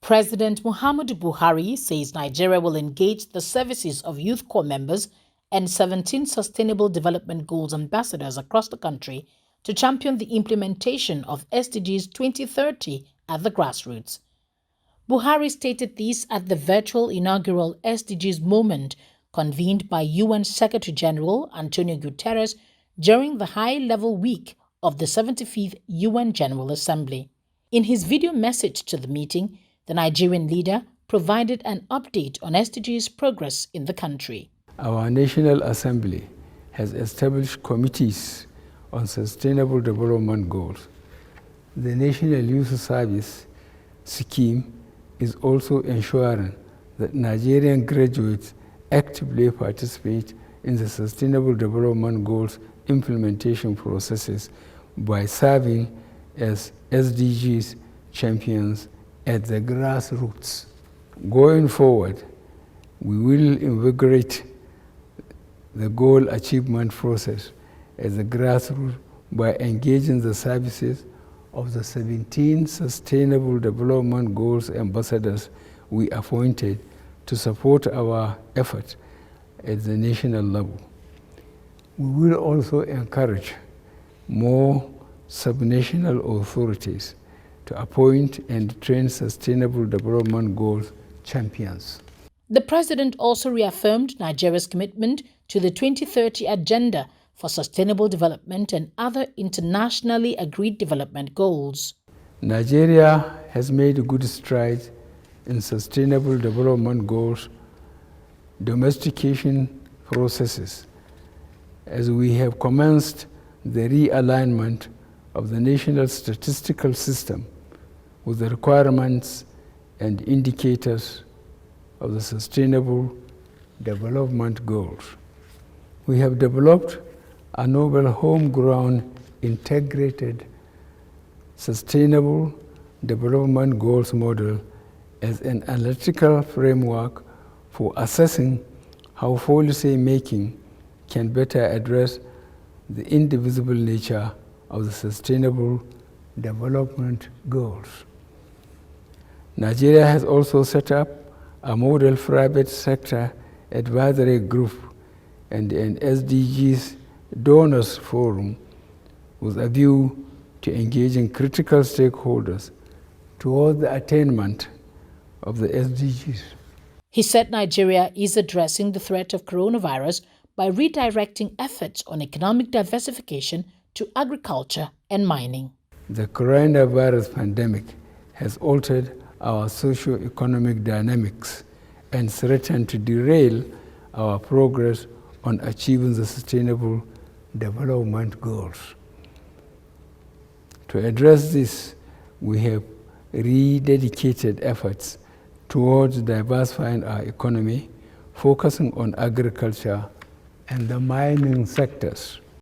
President Muhammadu Buhari says Nigeria will engage the services of Youth Corps members and 17 Sustainable Development Goals ambassadors across the country to champion the implementation of SDGs 2030 at the grassroots. Buhari stated this at the virtual inaugural SDGs moment convened by UN Secretary-General Antonio Guterres during the high-level week of the 75th UN General Assembly. In his video message to the meeting, the Nigerian leader provided an update on SDGs progress in the country. Our National Assembly has established committees on sustainable development goals. The National Youth Service scheme is also ensuring that Nigerian graduates actively participate in the Sustainable Development Goals implementation processes by serving as SDGs champions at the grassroots. Going forward, we will invigorate the goal achievement process at the grassroots by engaging the services of the 17 Sustainable Development Goals ambassadors we appointed to support our effort at the national level. We will also encourage more subnational authorities to appoint and train Sustainable Development Goals champions. The president also reaffirmed Nigeria's commitment to the 2030 Agenda for Sustainable Development and other internationally agreed development goals. Nigeria has made good strides in Sustainable Development Goals domestication processes, as we have commenced the realignment of the national statistical system with the requirements and indicators of the Sustainable Development Goals. We have developed a novel homegrown integrated Sustainable Development Goals model as an analytical framework for assessing how policy making can better address the indivisible nature of the Sustainable Development Goals. Nigeria has also set up a model private sector advisory group and an SDGs donors forum with a view to engaging critical stakeholders toward the attainment of the SDGs. He said Nigeria is addressing the threat of coronavirus by redirecting efforts on economic diversification to agriculture and mining. The coronavirus pandemic has altered our socio-economic dynamics and threatened to derail our progress on achieving the Sustainable Development Goals. To address this, we have rededicated efforts towards diversifying our economy, focusing on agriculture and the mining sectors.